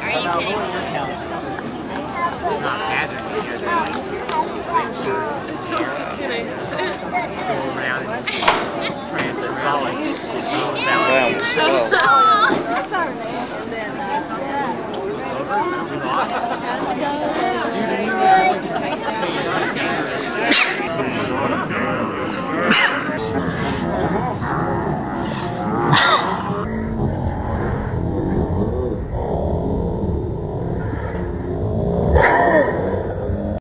Are you kidding me? Not hazard, you just make sure it's go around and prance it solid. Solid.